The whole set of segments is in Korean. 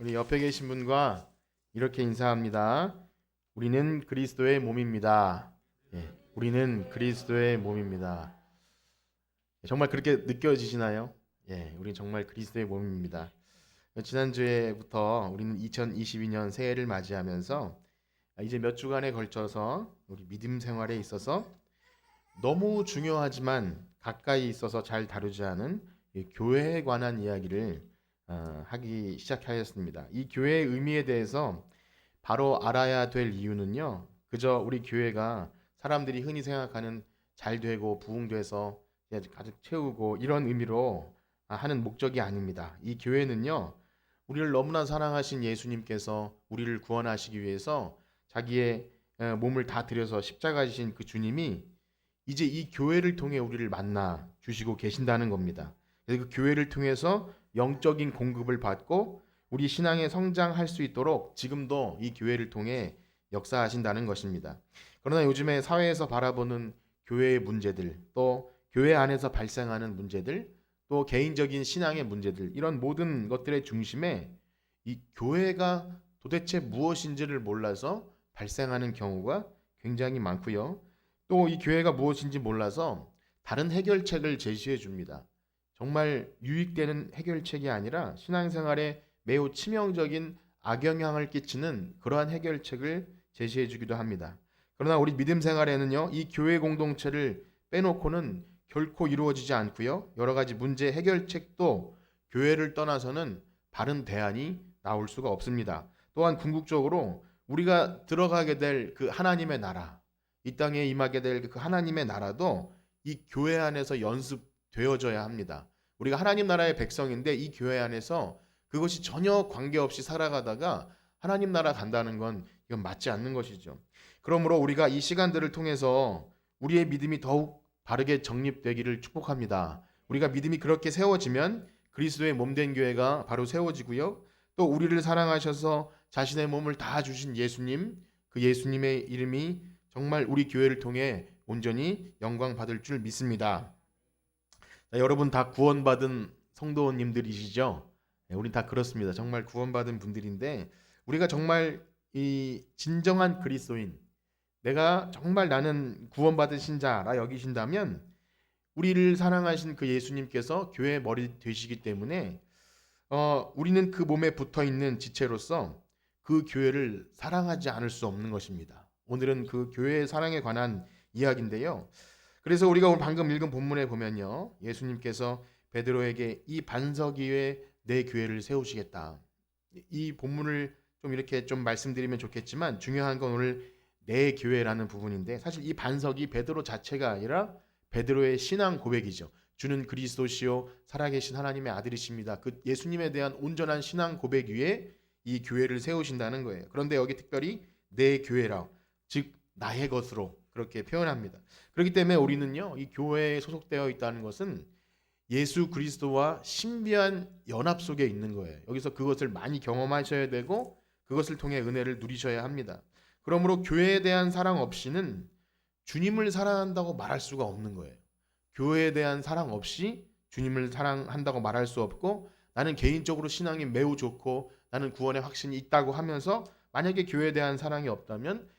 우리 옆에 계신 분과 이렇게 인사합니다. 우리는 그리스도의 몸입니다. 예, 우리는 그리스도의 몸입니다. 정말 그렇게 느껴지시나요? 예, 우리 정말 그리스도의 몸입니다. 지난주에부터 우리는 2022년 새해를 맞이하면서 이제 몇 주간에 걸쳐서 우리 믿음 생활에 있어서 너무 중요하지만 가까이 있어서 잘 다루지 않은 이 교회에 관한 이야기를 하기 시작하였습니다. 이 교회의 의미에 대해서 바로 알아야 될 이유는요. 그저 우리 교회가 사람들이 흔히 생각하는 잘 되고 부흥돼서 이제 가득 채우고 이런 의미로 하는 목적이 아닙니다. 이 교회는요. 우리를 너무나 사랑하신 예수님께서 우리를 구원하시기 위해서 자기의 몸을 다 들여서 십자가 지신 그 주님이 이제 이 교회를 통해 우리를 만나 주시고 계신다는 겁니다. 그래서 그 교회를 통해서 영적인 공급을 받고 우리 신앙에 성장할 수 있도록 지금도 이 교회를 통해 역사하신다는 것입니다. 그러나 요즘에 사회에서 바라보는 교회의 문제들, 또 교회 안에서 발생하는 문제들, 또 개인적인 신앙의 문제들, 이런 모든 것들의 중심에 이 교회가 도대체 무엇인지를 몰라서 발생하는 경우가 굉장히 많고요. 또 이 교회가 무엇인지 몰라서 다른 해결책을 제시해 줍니다. 정말 유익되는 해결책이 아니라 신앙생활에 매우 치명적인 악영향을 끼치는 그러한 해결책을 제시해 주기도 합니다. 그러나 우리 믿음 생활에는요, 이 교회 공동체를 빼놓고는 결코 이루어지지 않고요. 여러 가지 문제 해결책도 교회를 떠나서는 바른 대안이 나올 수가 없습니다. 또한 궁극적으로 우리가 들어가게 될 그 하나님의 나라, 이 땅에 임하게 될 그 하나님의 나라도 이 교회 안에서 연습되어져야 합니다. 우리가 하나님 나라의 백성인데 이 교회 안에서 그것이 전혀 관계없이 살아가다가 하나님 나라 간다는 건 이건 맞지 않는 것이죠. 그러므로 우리가 이 시간들을 통해서 우리의 믿음이 더욱 바르게 정립되기를 축복합니다. 우리가 믿음이 그렇게 세워지면 그리스도의 몸된 교회가 바로 세워지고요. 또 우리를 사랑하셔서 자신의 몸을 다 주신 예수님, 그 예수님의 이름이 정말 우리 교회를 통해 온전히 영광 받을 줄 믿습니다. 자, 여러분 다 구원받은 성도님들이시죠? 네, 우린 다 그렇습니다. 정말 구원받은 분들인데 우리가 정말 이 진정한 그리스도인, 내가 정말 나는 구원받은 신자라 여기신다면 우리를 사랑하신 그 예수님께서 교회의 머리 되시기 때문에 우리는 그 몸에 붙어 있는 지체로서 그 교회를 사랑하지 않을 수 없는 것입니다. 오늘은 그 교회의 사랑에 관한 이야기인데요. 그래서 우리가 오늘 방금 읽은 본문에 보면요. 예수님께서 베드로에게 이 반석 위에 내 교회를 세우시겠다. 이 본문을 좀 이렇게 좀 말씀드리면 좋겠지만 중요한 건 오늘 내 교회라는 부분인데 사실 이 반석이 베드로 자체가 아니라 베드로의 신앙 고백이죠. 주는 그리스도시요 살아계신 하나님의 아들이십니다. 그 예수님에 대한 온전한 신앙 고백 위에 이 교회를 세우신다는 거예요. 그런데 여기 특별히 내 교회라, 즉 나의 것으로 그렇게 표현합니다. 그렇기 때문에 우리는요, 이 교회에 소속되어 있다는 것은 예수 그리스도와 신비한 연합 속에 있는 거예요. 여기서 그것을 많이 경험하셔야 되고 그것을 통해 은혜를 누리셔야 합니다. 그러므로 교회에 대한 사랑 없이는 주님을 사랑한다고 말할 수가 없는 거예요. 교회에 대한 사랑 없이 주님을 사랑한다고 말할 수 없고 나는 개인적으로 신앙이 매우 좋고 나는 구원의 확신이 있다고 하면서 만약에 교회에 대한 사랑이 없다면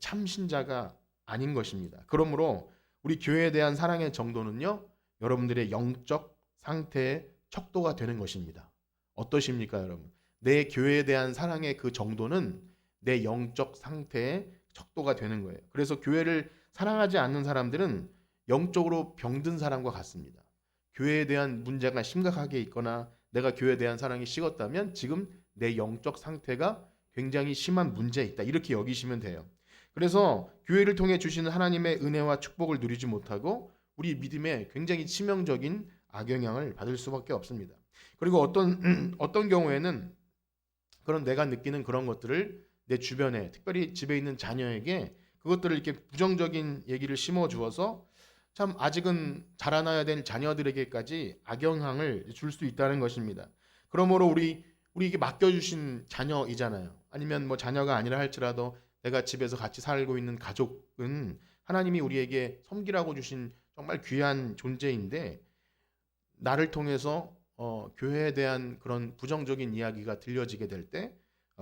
참 신자가 아닌 것입니다. 그러므로 우리 교회에 대한 사랑의 정도는요. 여러분들의 영적 상태의 척도가 되는 것입니다. 어떠십니까, 여러분? 내 교회에 대한 사랑의 그 정도는 내 영적 상태의 척도가 되는 거예요. 그래서 교회를 사랑하지 않는 사람들은 영적으로 병든 사람과 같습니다. 교회에 대한 문제가 심각하게 있거나 내가 교회에 대한 사랑이 식었다면 지금 내 영적 상태가 굉장히 심한 문제에 있다. 이렇게 여기시면 돼요. 그래서 교회를 통해 주시는 하나님의 은혜와 축복을 누리지 못하고 우리 믿음에 굉장히 치명적인 악영향을 받을 수밖에 없습니다. 그리고 어떤 경우에는 그런 내가 느끼는 그런 것들을 내 주변에 특별히 집에 있는 자녀에게 그것들을 이렇게 부정적인 얘기를 심어 주어서 참 아직은 자라나야 될 자녀들에게까지 악영향을 줄 수 있다는 것입니다. 그러므로 우리에게 맡겨주신 자녀이잖아요. 아니면 뭐 자녀가 아니라 할지라도 내가 집에서 같이 살고 있는 가족은 하나님이 우리에게 섬기라고 주신 정말 귀한 존재인데 나를 통해서 교회에 대한 그런 부정적인 이야기가 들려지게 될 때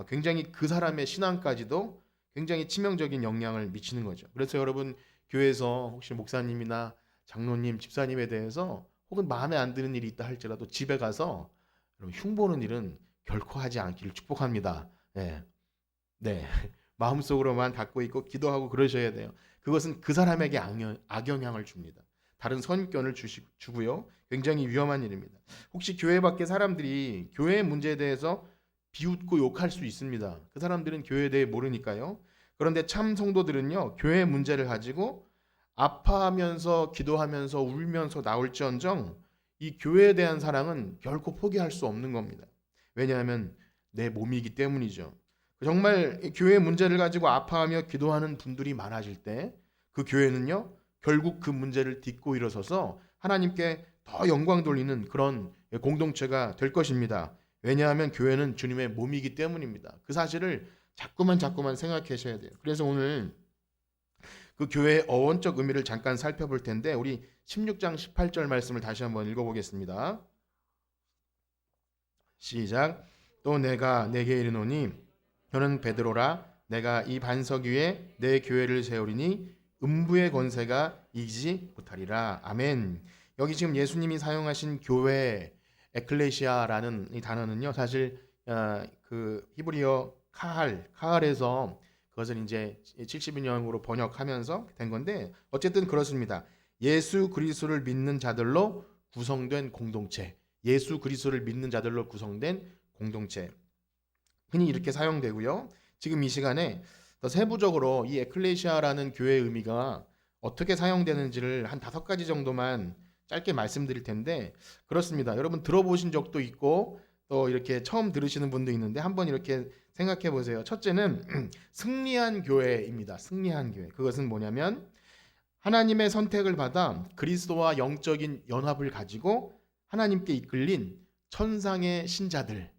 굉장히 그 사람의 신앙까지도 굉장히 치명적인 영향을 미치는 거죠. 그래서 여러분 교회에서 혹시 목사님이나 장로님, 집사님에 대해서 혹은 마음에 안 드는 일이 있다 할지라도 집에 가서 여러분 흉보는 일은 결코 하지 않기를 축복합니다. 네. 네. 마음속으로만 갖고 있고 기도하고 그러셔야 돼요. 그것은 그 사람에게 악영향을 줍니다. 다른 선입견을 주고요. 굉장히 위험한 일입니다. 혹시 교회 밖에 사람들이 교회의 문제에 대해서 비웃고 욕할 수 있습니다. 그 사람들은 교회에 대해 모르니까요. 그런데 참 성도들은요, 교회의 문제를 가지고 아파하면서 기도하면서 울면서 나올지언정 이 교회에 대한 사랑은 결코 포기할 수 없는 겁니다. 왜냐하면 내 몸이기 때문이죠. 정말 교회 문제를 가지고 아파하며 기도하는 분들이 많아질 때 그 교회는요, 결국 그 문제를 딛고 일어서서 하나님께 더 영광 돌리는 그런 공동체가 될 것입니다. 왜냐하면 교회는 주님의 몸이기 때문입니다. 그 사실을 자꾸만 생각하셔야 돼요. 그래서 오늘 그 교회의 어원적 의미를 잠깐 살펴볼 텐데 우리 16장 18절 말씀을 다시 한번 읽어보겠습니다. 시작. 또 내가 내게 이르노니 너는 베드로라. 내가 이 반석 위에 내 교회를 세우리니 음부의 권세가 이기지 못하리라. 아멘. 여기 지금 예수님이 사용하신 교회 에클레시아라는 이 단어는요, 사실 그 히브리어 카할에서 그것을 이제 70인형으로 번역하면서 된 건데 어쨌든 그렇습니다. 예수 그리스도를 믿는 자들로 구성된 공동체, 예수 그리스도를 믿는 자들로 구성된 공동체. 흔히 이렇게 사용되고요. 지금 이 시간에 더 세부적으로 이 에클레시아라는 교회의 의미가 어떻게 사용되는지를 한 5가지 정도만 짧게 말씀드릴 텐데 그렇습니다. 여러분 들어보신 적도 있고 또 이렇게 처음 들으시는 분도 있는데 한번 이렇게 생각해 보세요. 첫째는 승리한 교회입니다. 승리한 교회. 그것은 뭐냐면 하나님의 선택을 받아 그리스도와 영적인 연합을 가지고 하나님께 이끌린 천상의 신자들.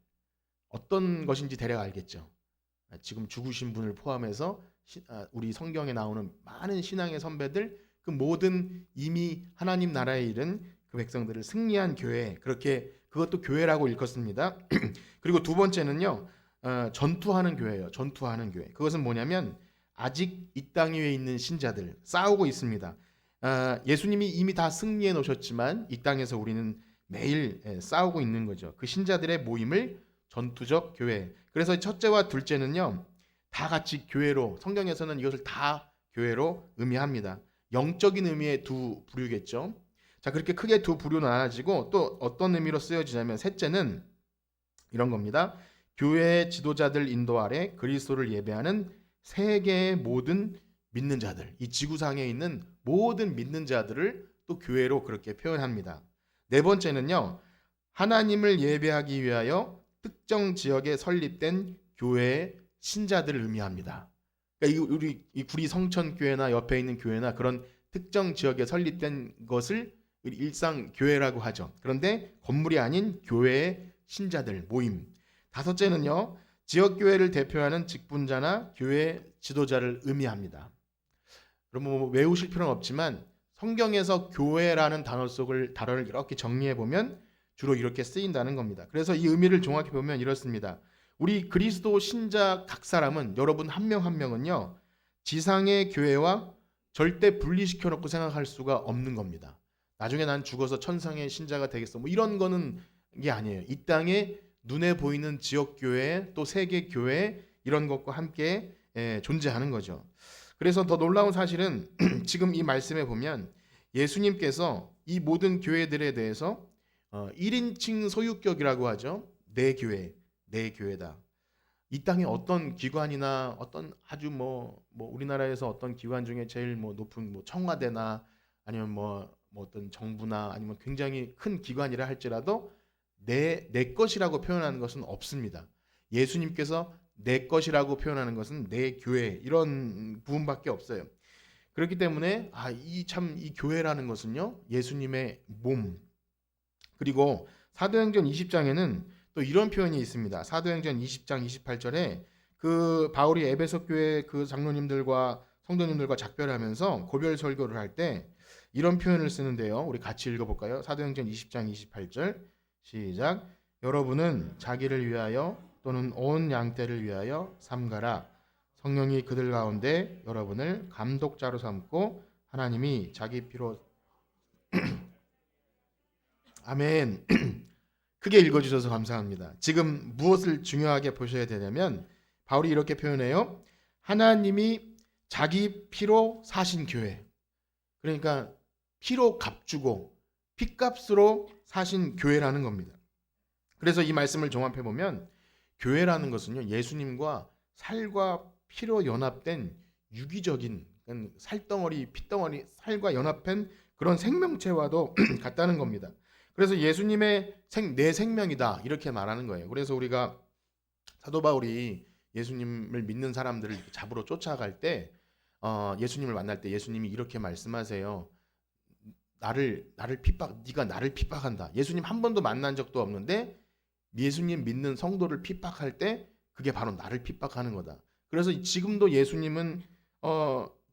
어떤 것인지 대략 알겠죠. 지금 죽으신 분을 포함해서 우리 성경에 나오는 많은 신앙의 선배들 그 모든 이미 하나님 나라에 이른 그 백성들을 승리한 교회, 그렇게 그것도 교회라고 일컫습니다. 그리고 두 번째는요, 전투하는 교회예요. 전투하는 교회. 그것은 뭐냐면 아직 이 땅 위에 있는 신자들 싸우고 있습니다. 예수님이 이미 다 승리해 놓으셨지만 이 땅에서 우리는 매일 싸우고 있는 거죠. 그 신자들의 모임을 전투적 교회. 그래서 첫째와 둘째는요, 다 같이 교회로, 성경에서는 이것을 다 교회로 의미합니다. 영적인 의미의 두 부류겠죠. 자, 그렇게 크게 두 부류로 나눠지고 또 어떤 의미로 쓰여지냐면 셋째는 이런 겁니다. 교회의 지도자들 인도 아래 그리스도를 예배하는 세계의 모든 믿는 자들, 이 지구상에 있는 모든 믿는 자들을 또 교회로 그렇게 표현합니다. 네 번째는요, 하나님을 예배하기 위하여 특정 지역에 설립된 교회의 신자들을 의미합니다. 그러니까 우리 이 구리 성천교회나 옆에 있는 교회나 그런 특정 지역에 설립된 것을 일상 교회라고 하죠. 그런데 건물이 아닌 교회의 신자들 모임. 다섯째는요, 지역 교회를 대표하는 직분자나 교회 지도자를 의미합니다. 여러분 뭐 외우실 필요는 없지만 성경에서 교회라는 단어를 이렇게 정리해 보면 주로 이렇게 쓰인다는 겁니다. 그래서 이 의미를 종합해 보면 이렇습니다. 우리 그리스도 신자 각 사람은 여러분 한 명 한 명은요, 지상의 교회와 절대 분리시켜 놓고 생각할 수가 없는 겁니다. 나중에 난 죽어서 천상의 신자가 되겠어. 뭐 이런 거는 게 아니에요. 이 땅에 눈에 보이는 지역 교회 또 세계 교회 이런 것과 함께 존재하는 거죠. 그래서 더 놀라운 사실은 지금 이 말씀에 보면 예수님께서 이 모든 교회들에 대해서 1인칭 소유격이라고 하죠. 내 교회, 내 교회다. 이 땅에 어떤 기관이나 어떤 아주 뭐 우리나라에서 어떤 기관 중에 제일 뭐 높은 뭐 청와대나 아니면 뭐 어떤 정부나 아니면 굉장히 큰 기관이라 할지라도 내 것이라고 표현하는 것은 없습니다. 예수님께서 내 것이라고 표현하는 것은 내 교회 이런 부분밖에 없어요. 그렇기 때문에 이 교회라는 것은요, 예수님의 몸. 그리고 사도행전 20장에는 또 이런 표현이 있습니다. 사도행전 20장 28절에 그 바울이 에베소 교회 그 장로님들과 성도님들과 작별하면서 고별 설교를 할 때 이런 표현을 쓰는데요. 우리 같이 읽어볼까요? 사도행전 20장 28절 시작. 여러분은 자기를 위하여 또는 온 양떼를 위하여 삼가라. 성령이 그들 가운데 여러분을 감독자로 삼고 하나님이 자기 피로 아멘. 크게 읽어주셔서 감사합니다. 지금 무엇을 중요하게 보셔야 되냐면 바울이 이렇게 표현해요. 하나님이 자기 피로 사신 교회. 그러니까 피로 값주고 피값으로 사신 교회라는 겁니다. 그래서 이 말씀을 종합해 보면 교회라는 것은요, 예수님과 살과 피로 연합된 유기적인 살덩어리, 피덩어리, 살과 연합한 그런 생명체와도 같다는 겁니다. 그래서 예수님의 내 생명이다 이렇게 말하는 거예요. 그래서 우리가 사도 바울이 예수님을 믿는 사람들을 잡으러 쫓아갈 때 예수님을 만날 때 예수님이 이렇게 말씀하세요. 네가 나를 핍박한다. 예수님 한 번도 만난 적도 없는데 예수님 믿는 성도를 핍박할 때 그게 바로 나를 핍박하는 거다. 그래서 지금도 예수님은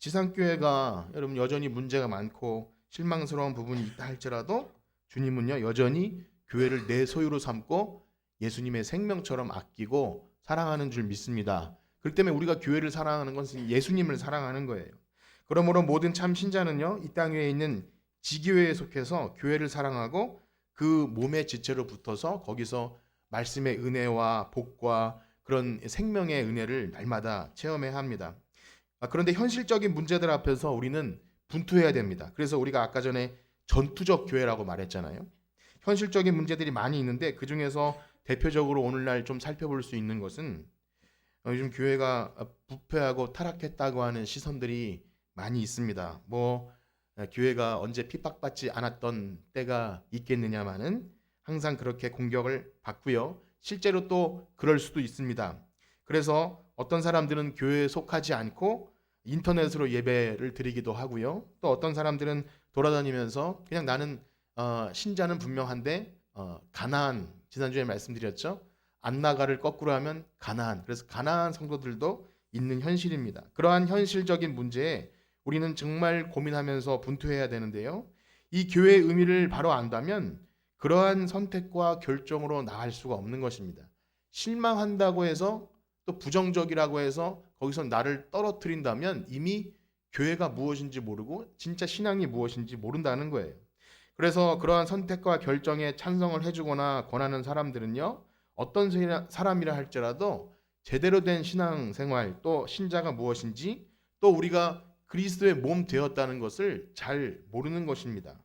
지상교회가 여러분 여전히 문제가 많고 실망스러운 부분이 있다 할지라도 주님은요 여전히 교회를 내 소유로 삼고 예수님의 생명처럼 아끼고 사랑하는 줄 믿습니다. 그렇기 때문에 우리가 교회를 사랑하는 것은 예수님을 사랑하는 거예요. 그러므로 모든 참 신자는요 이 땅 위에 있는 지교회에 속해서 교회를 사랑하고 그 몸의 지체로 붙어서 거기서 말씀의 은혜와 복과 그런 생명의 은혜를 날마다 체험해야 합니다. 그런데 현실적인 문제들 앞에서 우리는 분투해야 됩니다. 그래서 우리가 아까 전에 전투적 교회라고 말했잖아요. 현실적인 문제들이 많이 있는데 그 중에서 대표적으로 오늘날 좀 살펴볼 수 있는 것은 요즘 교회가 부패하고 타락했다고 하는 시선들이 많이 있습니다. 교회가 언제 핍박받지 않았던 때가 있겠느냐마는 항상 그렇게 공격을 받고요. 실제로 또 그럴 수도 있습니다. 그래서 어떤 사람들은 교회에 속하지 않고 인터넷으로 예배를 드리기도 하고요. 또 어떤 사람들은 돌아다니면서 그냥 나는 신자는 분명한데 가나안 지난주에 말씀드렸죠. 안나가를 거꾸로 하면 가나안. 그래서 가나안 성도들도 있는 현실입니다. 그러한 현실적인 문제에 우리는 정말 고민하면서 분투해야 되는데요. 이 교회의 의미를 바로 안다면 그러한 선택과 결정으로 나갈 수가 없는 것입니다. 실망한다고 해서 또 부정적이라고 해서 거기서 나를 떨어뜨린다면 이미 교회가 무엇인지 모르고 진짜 신앙이 무엇인지 모른다는 거예요. 그래서 그러한 선택과 결정에 찬성을 해주거나 권하는 사람들은요, 어떤 사람이라 할지라도 제대로 된 신앙생활 또 신자가 무엇인지 또 우리가 그리스도의 몸 되었다는 것을 잘 모르는 것입니다.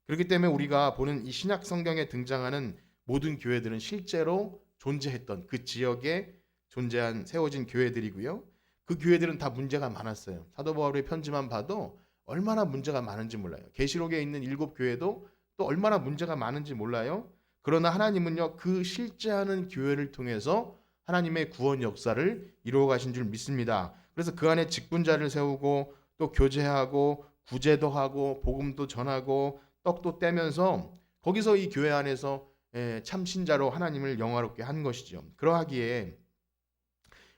그렇기 때문에 우리가 보는 이 신약 성경에 등장하는 모든 교회들은 실제로 존재했던 그 지역에 존재한 세워진 교회들이고요. 그 교회들은 다 문제가 많았어요. 사도 바울의 편지만 봐도 얼마나 문제가 많은지 몰라요. 계시록에 있는 7교회도 또 얼마나 문제가 많은지 몰라요. 그러나 하나님은요 그 실제하는 교회를 통해서 하나님의 구원 역사를 이루어 가신 줄 믿습니다. 그래서 그 안에 직분자를 세우고 또 교제하고 구제도 하고 복음도 전하고 떡도 떼면서 거기서 이 교회 안에서 참 신자로 하나님을 영화롭게 한 것이죠. 그러하기에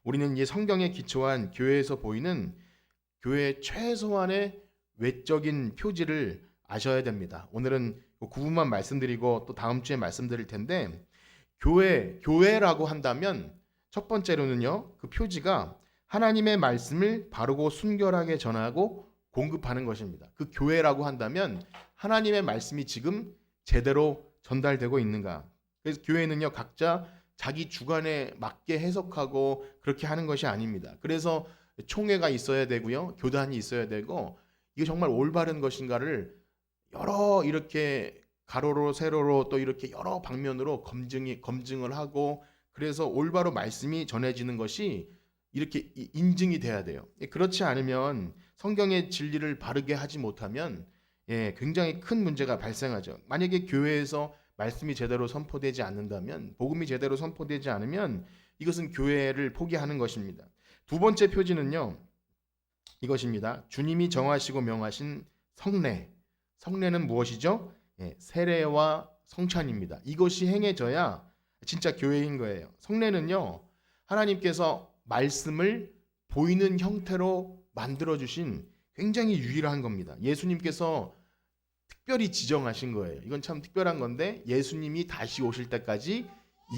우리는 이 성경에 기초한 교회에서 보이는 교회의 최소한의 외적인 표지를 아셔야 됩니다. 오늘은 그 부분만 말씀드리고 또 다음 주에 말씀드릴 텐데 교회라고 한다면 첫 번째로는요. 그 표지가 하나님의 말씀을 바르고 순결하게 전하고 공급하는 것입니다. 그 교회라고 한다면 하나님의 말씀이 지금 제대로 전달되고 있는가? 그래서 교회는요 각자 자기 주관에 맞게 해석하고 그렇게 하는 것이 아닙니다. 그래서 총회가 있어야 되고요, 교단이 있어야 되고 이게 정말 올바른 것인가를 여러 이렇게 가로로 세로로 또 이렇게 여러 방면으로 검증을 하고 그래서 올바로 말씀이 전해지는 것이 이렇게 인증이 돼야 돼요. 그렇지 않으면 성경의 진리를 바르게 하지 못하면 굉장히 큰 문제가 발생하죠. 만약에 교회에서 말씀이 제대로 선포되지 않는다면, 복음이 제대로 선포되지 않으면 이것은 교회를 포기하는 것입니다. 두 번째 표지는요, 이것입니다. 주님이 정하시고 명하신 성례. 성례는 무엇이죠? 세례와 성찬입니다. 이것이 행해져야 진짜 교회인 거예요. 성례는요, 하나님께서 말씀을 보이는 형태로 만들어주신 굉장히 유일한 겁니다. 예수님께서 특별히 지정하신 거예요. 이건 참 특별한 건데 예수님이 다시 오실 때까지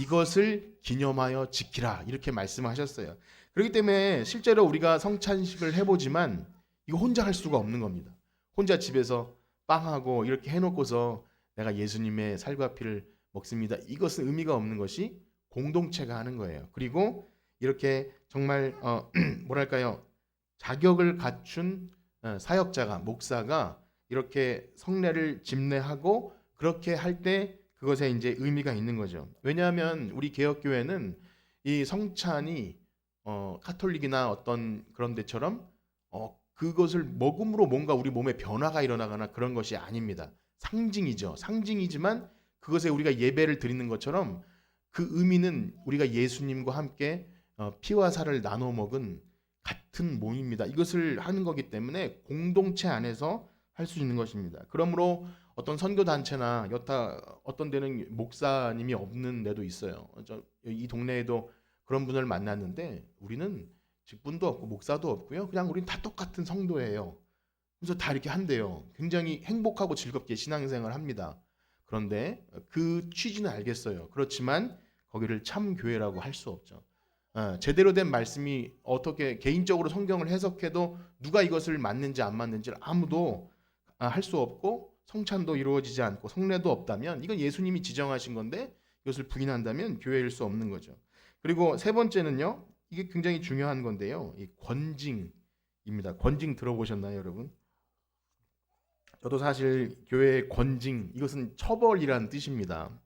이것을 기념하여 지키라 이렇게 말씀하셨어요. 그렇기 때문에 실제로 우리가 성찬식을 해보지만 이거 혼자 할 수가 없는 겁니다. 혼자 집에서 빵하고 이렇게 해놓고서 내가 예수님의 살과 피를 먹습니다. 이것은 의미가 없는 것이 공동체가 하는 거예요. 그리고 이렇게 정말 뭐랄까요, 자격을 갖춘 사역자가, 목사가 이렇게 성례를 집례하고 그렇게 할 때 그것에 이제 의미가 있는 거죠. 왜냐하면 우리 개혁교회는 이 성찬이 카톨릭이나 어떤 그런 데처럼 그것을 먹음으로 뭔가 우리 몸에 변화가 일어나거나 그런 것이 아닙니다. 상징이죠. 상징이지만 그것에 우리가 예배를 드리는 것처럼 그 의미는 우리가 예수님과 함께 피와 살을 나눠 먹은 같은 몸입니다. 이것을 하는 거기 때문에 공동체 안에서 할 수 있는 것입니다. 그러므로 어떤 선교 단체나 여타 어떤 데는 목사님이 없는 데도 있어요. 이 동네에도 그런 분을 만났는데 우리는 직분도 없고 목사도 없고요. 그냥 우리는 다 똑같은 성도예요. 그래서 다 이렇게 한대요. 굉장히 행복하고 즐겁게 신앙생활을 합니다. 그런데 그 취지는 알겠어요. 그렇지만 거기를 참 교회라고 할 수 없죠. 제대로 된 말씀이 어떻게 개인적으로 성경을 해석해도 누가 이것을 맞는지 안 맞는지를 아무도 할 수 없고 성찬도 이루어지지 않고 성례도 없다면 이건 예수님이 지정하신 건데 이것을 부인한다면 교회일 수 없는 거죠. 그리고 세 번째는요. 이게 굉장히 중요한 건데요. 이 권징입니다. 권징 들어보셨나요, 여러분? 저도 사실 교회의 권징, 이것은 처벌이라는 뜻입니다.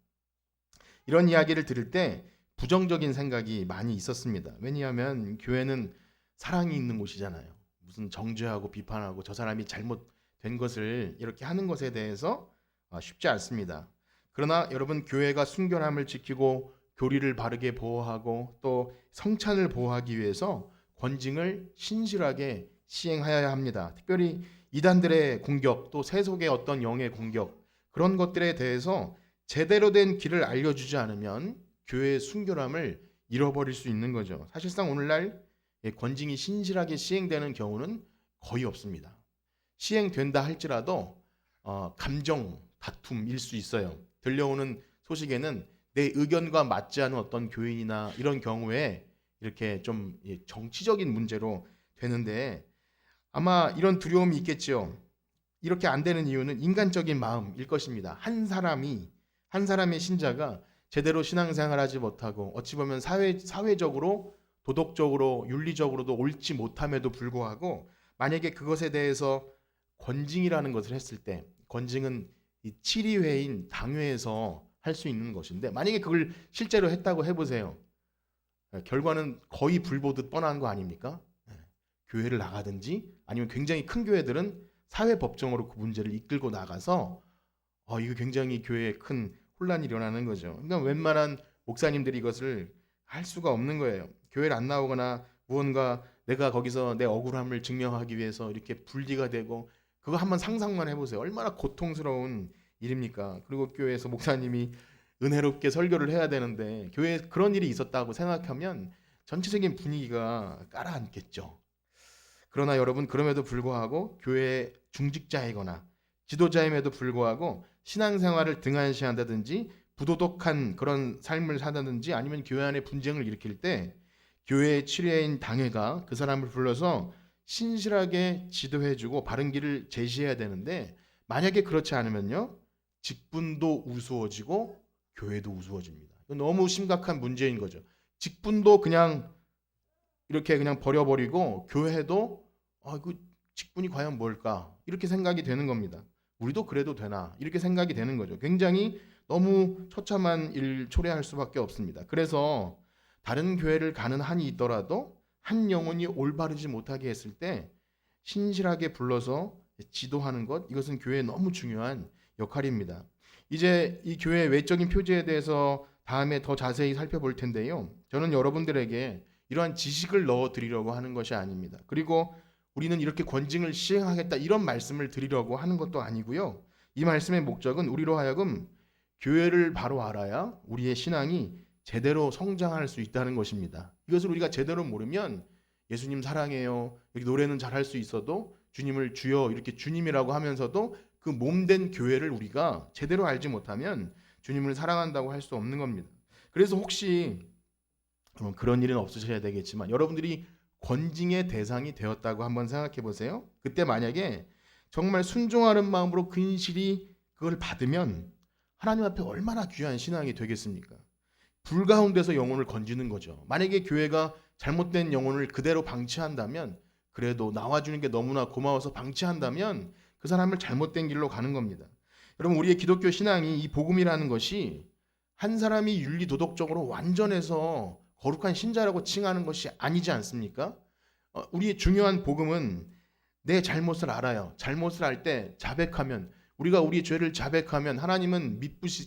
이런 이야기를 들을 때 부정적인 생각이 많이 있었습니다. 왜냐하면 교회는 사랑이 있는 곳이잖아요. 무슨 정죄하고 비판하고 저 사람이 잘못된 것을 이렇게 하는 것에 대해서 쉽지 않습니다. 그러나 여러분, 교회가 순결함을 지키고 교리를 바르게 보호하고 또 성찬을 보호하기 위해서 권징을 신실하게 시행하여야 합니다. 특별히 이단들의 공격, 또 세속의 어떤 영의 공격, 그런 것들에 대해서 제대로 된 길을 알려주지 않으면 교회의 순결함을 잃어버릴 수 있는 거죠. 사실상 오늘날 권징이 신실하게 시행되는 경우는 거의 없습니다. 시행된다 할지라도 감정 다툼일 수 있어요. 들려오는 소식에는 내 의견과 맞지 않은 어떤 교인이나 이런 경우에 이렇게 좀 정치적인 문제로 되는데 아마 이런 두려움이 있겠죠. 이렇게 안 되는 이유는 인간적인 마음일 것입니다. 한 사람의 신자가 제대로 신앙생활하지 못하고 어찌 보면 사회적으로 도덕적으로 윤리적으로도 옳지 못함에도 불구하고 만약에 그것에 대해서 권징이라는 것을 했을 때, 권징은 이 치리회인 당회에서 할 수 있는 것인데 만약에 그걸 실제로 했다고 해보세요. 결과는 거의 불보듯 뻔한 거 아닙니까? 교회를 나가든지 아니면 굉장히 큰 교회들은 사회법정으로 그 문제를 이끌고 나가서 이거 굉장히 교회에 큰 혼란이 일어나는 거죠. 그러니까 웬만한 목사님들이 이것을 할 수가 없는 거예요. 교회를 안 나오거나 무언가 내가 거기서 내 억울함을 증명하기 위해서 이렇게 분리가 되고 그거 한번 상상만 해보세요. 얼마나 고통스러운 일입니까? 그리고 교회에서 목사님이 은혜롭게 설교를 해야 되는데 교회에 그런 일이 있었다고 생각하면 전체적인 분위기가 가라앉겠죠. 그러나 여러분, 그럼에도 불구하고 교회 중직자이거나 지도자임에도 불구하고 신앙생활을 등한시한다든지 부도덕한 그런 삶을 사다든지 아니면 교회 안에 분쟁을 일으킬 때 교회의 치례인 당회가 그 사람을 불러서 신실하게 지도해주고 바른 길을 제시해야 되는데 만약에 그렇지 않으면요, 직분도 우스워지고 교회도 우스워집니다. 너무 심각한 문제인 거죠. 직분도 그냥 이렇게 그냥 버려버리고 교회도 그 직분이 과연 뭘까 이렇게 생각이 되는 겁니다. 우리도 그래도 되나 이렇게 생각이 되는 거죠. 굉장히 너무 처참한 일 초래할 수밖에 없습니다. 그래서 다른 교회를 가는 한이 있더라도 한 영혼이 올바르지 못하게 했을 때 신실하게 불러서 지도하는 것, 이것은 교회에 너무 중요한 역할입니다. 이제 이 교회의 외적인 표지에 대해서 다음에 더 자세히 살펴볼 텐데요. 저는 여러분들에게 이러한 지식을 넣어드리려고 하는 것이 아닙니다. 그리고 우리는 이렇게 권징을 시행하겠다 이런 말씀을 드리려고 하는 것도 아니고요. 이 말씀의 목적은 우리로 하여금 교회를 바로 알아야 우리의 신앙이 제대로 성장할 수 있다는 것입니다. 이것을 우리가 제대로 모르면 예수님 사랑해요, 이렇게 노래는 잘할 수 있어도 주님을 주여 이렇게 주님이라고 하면서도 그 몸된 교회를 우리가 제대로 알지 못하면 주님을 사랑한다고 할 수 없는 겁니다. 그래서 혹시 그런 일은 없으셔야 되겠지만 여러분들이 권징의 대상이 되었다고 한번 생각해 보세요. 그때 만약에 정말 순종하는 마음으로 근실히 그걸 받으면 하나님 앞에 얼마나 귀한 신앙이 되겠습니까? 불 가운데서 영혼을 건지는 거죠. 만약에 교회가 잘못된 영혼을 그대로 방치한다면, 그래도 나와주는 게 너무나 고마워서 방치한다면 그 사람을 잘못된 길로 가는 겁니다. 여러분, 우리의 기독교 신앙이 이 복음이라는 것이 한 사람이 윤리 도덕적으로 완전해서 거룩한 신자라고 칭하는 것이 아니지 않습니까? 우리의 중요한 복음은 내 잘못을 알아요. 잘못을 알 때 자백하면, 우리가 우리의 죄를 자백하면 하나님은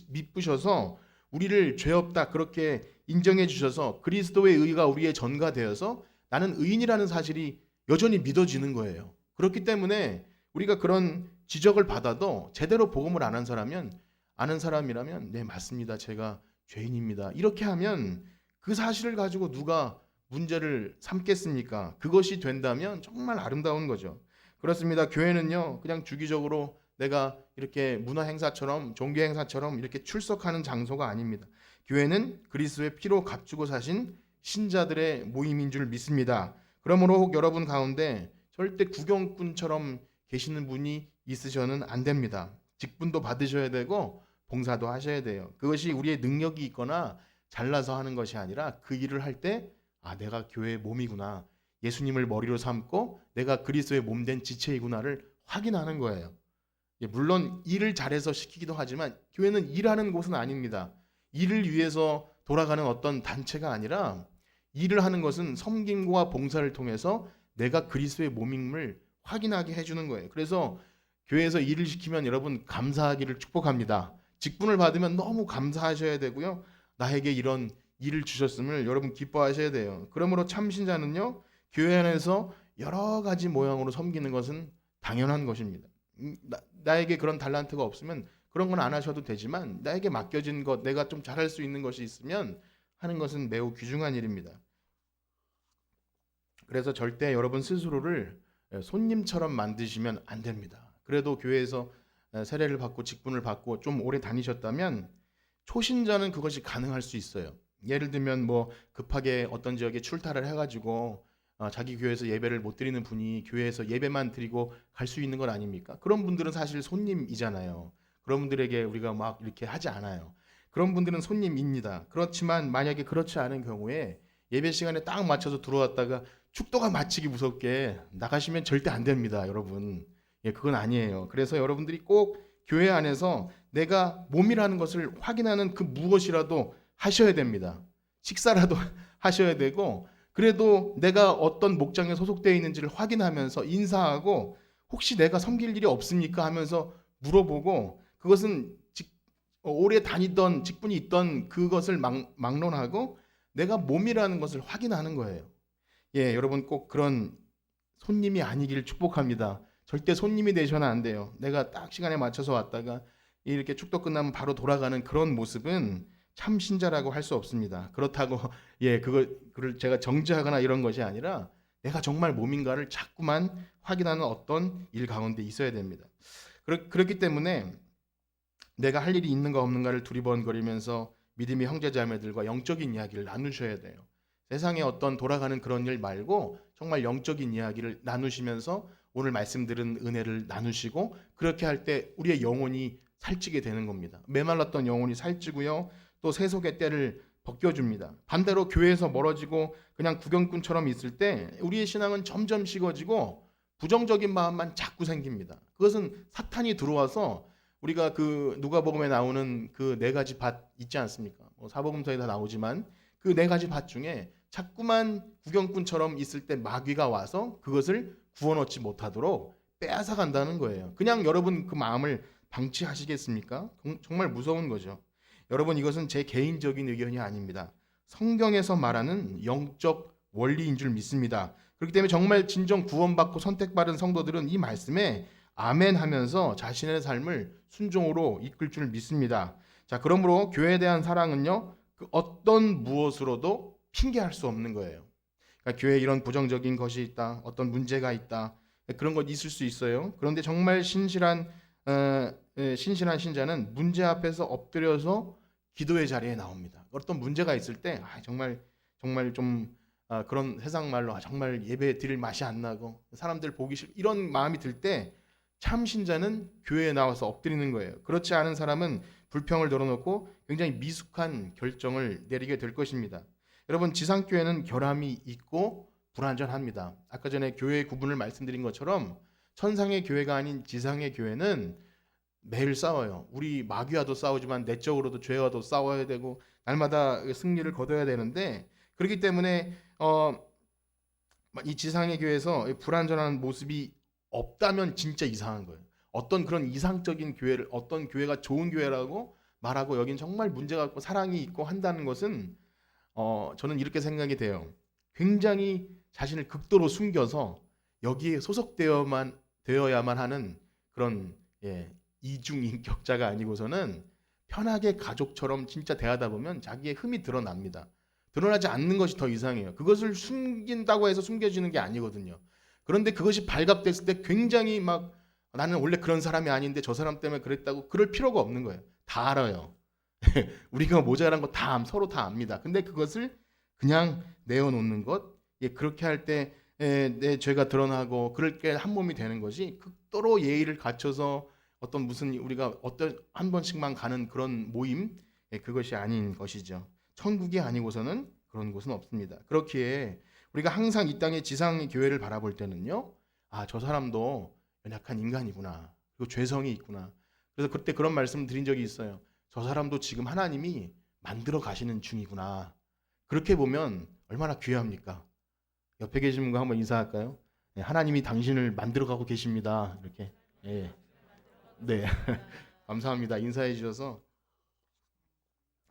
미쁘셔서 우리를 죄 없다 그렇게 인정해 주셔서 그리스도의 의가 우리의 전가되어서 나는 의인이라는 사실이 여전히 믿어지는 거예요. 그렇기 때문에 우리가 그런 지적을 받아도 제대로 복음을 안 한 사람이면, 아는 사람이라면 네 맞습니다, 제가 죄인입니다, 이렇게 하면 그 사실을 가지고 누가 문제를 삼겠습니까? 그것이 된다면 정말 아름다운 거죠. 그렇습니다. 교회는요 그냥 주기적으로 내가 이렇게 문화 행사처럼 종교 행사처럼 이렇게 출석하는 장소가 아닙니다. 교회는 그리스도의 피로 값주고 사신 신자들의 모임인 줄 믿습니다. 그러므로 혹 여러분 가운데 절대 구경꾼처럼 계시는 분이 있으셔는 안 됩니다. 직분도 받으셔야 되고 봉사도 하셔야 돼요. 그것이 우리의 능력이 있거나 잘나서 하는 것이 아니라 그 일을 할 때 내가 교회의 몸이구나, 예수님을 머리로 삼고 내가 그리스도의 몸된 지체이구나를 확인하는 거예요. 물론 일을 잘해서 시키기도 하지만 교회는 일하는 곳은 아닙니다. 일을 위해서 돌아가는 어떤 단체가 아니라 일을 하는 것은 섬김과 봉사를 통해서 내가 그리스도의 몸임을 확인하게 해주는 거예요. 그래서 교회에서 일을 시키면 여러분 감사하기를 축복합니다. 직분을 받으면 너무 감사하셔야 되고요. 나에게 이런 일을 주셨음을 여러분 기뻐하셔야 돼요. 그러므로 참신자는요 교회 안에서 여러 가지 모양으로 섬기는 것은 당연한 것입니다. 나에게 그런 달란트가 없으면 그런 건 안 하셔도 되지만 나에게 맡겨진 것, 내가 좀 잘할 수 있는 것이 있으면 하는 것은 매우 귀중한 일입니다. 그래서 절대 여러분 스스로를 손님처럼 만드시면 안 됩니다. 그래도 교회에서 세례를 받고 직분을 받고 좀 오래 다니셨다면 초신자는 그것이 가능할 수 있어요. 예를 들면 뭐 급하게 어떤 지역에 출타를 해가지고 자기 교회에서 예배를 못 드리는 분이 교회에서 예배만 드리고 갈 수 있는 건 아닙니까? 그런 분들은 사실 손님이잖아요. 그런 분들에게 우리가 막 이렇게 하지 않아요. 그런 분들은 손님입니다. 그렇지만 만약에 그렇지 않은 경우에 예배 시간에 딱 맞춰서 들어왔다가 축도가 마치기 무섭게 나가시면 절대 안 됩니다, 여러분. 그건 아니에요. 그래서 여러분들이 꼭 교회 안에서 내가 몸이라는 것을 확인하는 그 무엇이라도 하셔야 됩니다. 식사라도 하셔야 되고, 그래도 내가 어떤 목장에 소속되어 있는지를 확인하면서 인사하고, 혹시 내가 섬길 일이 없습니까 하면서 물어보고, 그것은 오래 다니던 직분이 있던 그것을 막론하고 내가 몸이라는 것을 확인하는 거예요. 여러분 꼭 그런 손님이 아니기를 축복합니다. 절대 손님이 되셔는 안 돼요. 내가 딱 시간에 맞춰서 왔다가 이렇게 축도 끝나면 바로 돌아가는 그런 모습은 참 신자라고 할 수 없습니다. 그렇다고 그걸 제가 정죄하거나 이런 것이 아니라 내가 정말 몸인가를 자꾸만 확인하는 어떤 일 가운데 있어야 됩니다. 그렇기 때문에 내가 할 일이 있는가 없는가를 두리번거리면서 믿음의 형제자매들과 영적인 이야기를 나누셔야 돼요. 세상에 어떤 돌아가는 그런 일 말고 정말 영적인 이야기를 나누시면서 오늘 말씀드린 은혜를 나누시고, 그렇게 할 때 우리의 영혼이 살찌게 되는 겁니다. 메말랐던 영혼이 살찌고요, 또 세속의 때를 벗겨줍니다. 반대로 교회에서 멀어지고 그냥 구경꾼처럼 있을 때 우리의 신앙은 점점 식어지고 부정적인 마음만 자꾸 생깁니다. 그것은 사탄이 들어와서 우리가 그 누가복음에 나오는 그 네 가지 밭 있지 않습니까? 사복음서에 다 나오지만 그 네 가지 밭 중에 자꾸만 구경꾼처럼 있을 때 마귀가 와서 그것을 구원받지 못하도록 빼앗아 간다는 거예요. 그냥 여러분 그 마음을 방치하시겠습니까? 정말 무서운 거죠. 여러분, 이것은 제 개인적인 의견이 아닙니다. 성경에서 말하는 영적 원리인 줄 믿습니다. 그렇기 때문에 정말 진정 구원받고 선택받은 성도들은 이 말씀에 아멘 하면서 자신의 삶을 순종으로 이끌 줄 믿습니다. 자, 그러므로 교회에 대한 사랑은요, 그 어떤 무엇으로도 핑계할 수 없는 거예요. 그러니까 교회에 이런 부정적인 것이 있다, 어떤 문제가 있다, 그런 것 있을 수 있어요. 그런데 정말 신실한 신실한 신자는 문제 앞에서 엎드려서 기도의 자리에 나옵니다. 어떤 문제가 있을 때 정말 정말 좀 그런 세상 말로 정말 예배 드릴 맛이 안 나고 사람들 보기 싫 이런 마음이 들 때 참 신자는 교회에 나와서 엎드리는 거예요. 그렇지 않은 사람은 불평을 덜어놓고 굉장히 미숙한 결정을 내리게 될 것입니다. 여러분, 지상교회는 결함이 있고 불완전합니다. 아까 전에 교회의 구분을 말씀드린 것처럼 천상의 교회가 아닌 지상의 교회는 매일 싸워요. 우리 마귀와도 싸우지만 내적으로도 죄와도 싸워야 되고 날마다 승리를 거둬야 되는데, 그렇기 때문에 이 지상의 교회에서 불완전한 모습이 없다면 진짜 이상한 거예요. 어떤 그런 이상적인 교회를, 어떤 교회가 좋은 교회라고 말하고 여긴 정말 문제가 있고 사랑이 있고 한다는 것은 저는 이렇게 생각이 돼요. 굉장히 자신을 극도로 숨겨서 여기에 되어야만 하는 그런 이중인격자가 아니고서는 편하게 가족처럼 진짜 대하다 보면 자기의 흠이 드러납니다. 드러나지 않는 것이 더 이상해요. 그것을 숨긴다고 해서 숨겨지는 게 아니거든요. 그런데 그것이 발각됐을 때 굉장히 막 나는 원래 그런 사람이 아닌데 저 사람 때문에 그랬다고 그럴 필요가 없는 거예요. 다 알아요. 우리가 모자란 거 다 서로 다 압니다. 근데 그것을 그냥 내어놓는 것, 그렇게 할 때 내 죄가 드러나고 그럴 게 한 몸이 되는 것이 극도로 예의를 갖춰서 어떤 무슨 우리가 어떤 한 번씩만 가는 그런 모임, 그것이 아닌 것이죠. 천국이 아니고서는 그런 곳은 없습니다. 그렇기에 우리가 항상 이 땅의 지상의 교회를 바라볼 때는요, 저 사람도 연약한 인간이구나, 그리고 죄성이 있구나. 그래서 그때 그런 말씀 드린 적이 있어요. 저 사람도 지금 하나님이 만들어 가시는 중이구나. 그렇게 보면 얼마나 귀합니까? 옆에 계신 분과 한번 인사할까요? 하나님이 당신을 만들어 가고 계십니다. 이렇게. 네. 감사합니다. 인사해 주셔서.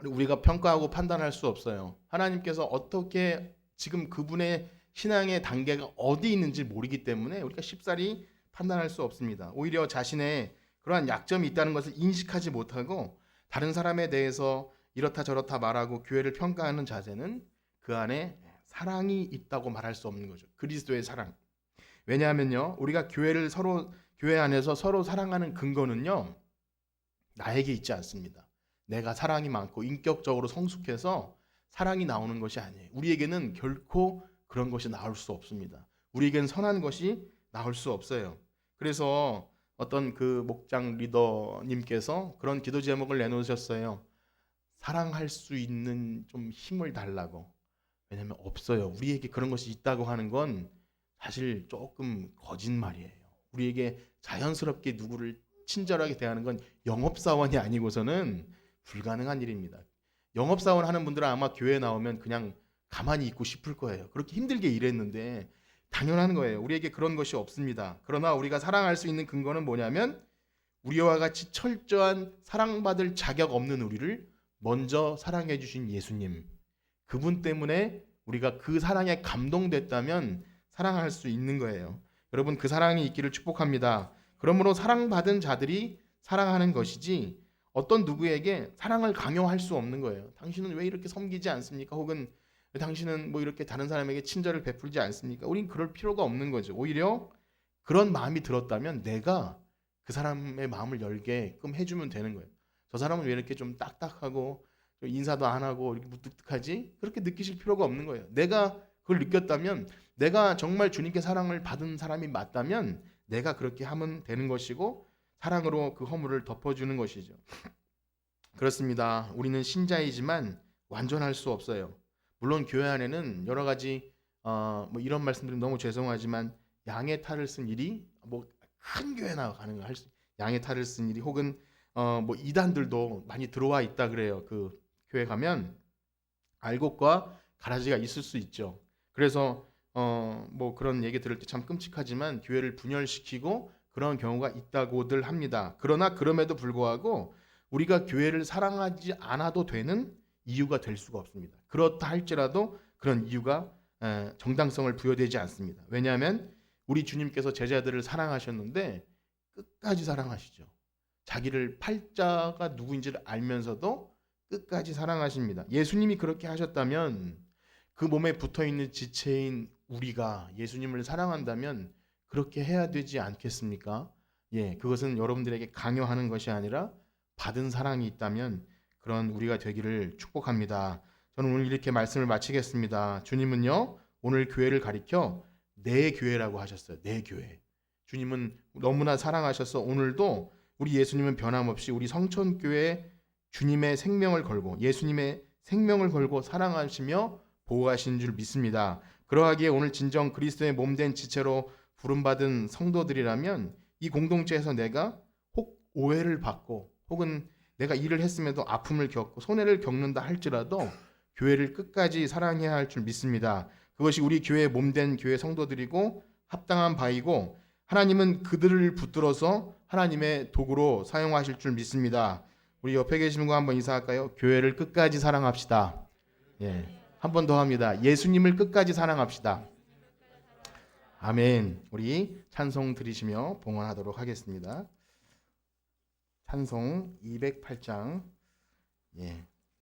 우리가 평가하고 판단할 수 없어요. 하나님께서 어떻게 지금 그분의 신앙의 단계가 어디 있는지 모르기 때문에 우리가 쉽사리 판단할 수 없습니다. 오히려 자신의 그러한 약점이 있다는 것을 인식하지 못하고 다른 사람에 대해서 이렇다 저렇다 말하고 교회를 평가하는 자세는 그 안에 사랑이 있다고 말할 수 없는 거죠. 그리스도의 사랑. 왜냐하면요, 우리가 교회 안에서 서로 사랑하는 근거는요, 나에게 있지 않습니다. 내가 사랑이 많고 인격적으로 성숙해서 사랑이 나오는 것이 아니에요. 우리에게는 결코 그런 것이 나올 수 없습니다. 우리에게는 선한 것이 나올 수 없어요. 그래서 어떤 그 목장 리더님께서 그런 기도 제목을 내놓으셨어요. 사랑할 수 있는 좀 힘을 달라고. 왜냐하면 없어요. 우리에게 그런 것이 있다고 하는 건 사실 조금 거짓말이에요. 우리에게 자연스럽게 누구를 친절하게 대하는 건 영업사원이 아니고서는 불가능한 일입니다. 영업사원 하는 분들은 아마 교회에 나오면 그냥 가만히 있고 싶을 거예요. 그렇게 힘들게 일했는데 당연한 거예요. 우리에게 그런 것이 없습니다. 그러나 우리가 사랑할 수 있는 근거는 뭐냐면 우리와 같이 철저한 사랑받을 자격 없는 우리를 먼저 사랑해 주신 예수님, 그분 때문에 우리가 그 사랑에 감동됐다면 사랑할 수 있는 거예요. 여러분, 그 사랑이 있기를 축복합니다. 그러므로 사랑받은 자들이 사랑하는 것이지 어떤 누구에게 사랑을 강요할 수 없는 거예요. 당신은 왜 이렇게 섬기지 않습니까? 혹은 당신은 뭐 이렇게 다른 사람에게 친절을 베풀지 않습니까? 우린 그럴 필요가 없는 거죠. 오히려 그런 마음이 들었다면 내가 그 사람의 마음을 열게끔 해주면 되는 거예요. 저 사람은 왜 이렇게 좀 딱딱하고 좀 인사도 안 하고 이렇게 무뚝뚝하지? 그렇게 느끼실 필요가 없는 거예요. 내가 그걸 느꼈다면, 내가 정말 주님께 사랑을 받은 사람이 맞다면 내가 그렇게 하면 되는 것이고 사랑으로 그 허물을 덮어주는 것이죠. 그렇습니다. 우리는 신자이지만 완전할 수 없어요. 물론 교회 안에는 여러 가지 뭐 이런 말씀드리면 너무 죄송하지만 양의 탈을 쓴 일이 뭐 큰 교회나 가는 양의 탈을 쓴 일이 혹은 뭐 이단들도 많이 들어와 있다 그래요. 그 교회 가면 알곡과 가라지가 있을 수 있죠. 그래서 뭐 그런 얘기 들을 때 참 끔찍하지만 교회를 분열시키고 그런 경우가 있다고들 합니다. 그러나 그럼에도 불구하고 우리가 교회를 사랑하지 않아도 되는 이유가 될 수가 없습니다. 그렇다 할지라도 그런 이유가 정당성을 부여되지 않습니다. 왜냐하면 우리 주님께서 제자들을 사랑하셨는데 끝까지 사랑하시죠. 자기를 팔자가 누구인지를 알면서도 끝까지 사랑하십니다. 예수님이 그렇게 하셨다면 그 몸에 붙어있는 지체인 우리가 예수님을 사랑한다면 그렇게 해야 되지 않겠습니까? 예, 그것은 여러분들에게 강요하는 것이 아니라 받은 사랑이 있다면 그런 우리가 되기를 축복합니다. 저는 오늘 이렇게 말씀을 마치겠습니다. 주님은요, 오늘 교회를 가리켜 내 교회라고 하셨어요. 내 교회. 주님은 너무나 사랑하셔서 오늘도 우리 예수님은 변함없이 우리 성촌교회 주님의 생명을 걸고 예수님의 생명을 걸고 사랑하시며 보호하신 줄 믿습니다. 그러하기에 오늘 진정 그리스도의 몸된 지체로 부름받은 성도들이라면 이 공동체에서 내가 혹 오해를 받고 혹은 내가 일을 했음에도 아픔을 겪고 손해를 겪는다 할지라도 교회를 끝까지 사랑해야 할 줄 믿습니다. 그것이 우리 교회의 몸된 교회 성도들이고 합당한 바이고 하나님은 그들을 붙들어서 하나님의 도구로 사용하실 줄 믿습니다. 우리 옆에 계신 분과 한번 인사할까요? 교회를 끝까지 사랑합시다. 예, 한 번 더 합니다. 예수님을 끝까지 사랑합시다. 아멘. 우리 찬송 드리시며 봉헌하도록 하겠습니다. 찬송 208장. 예.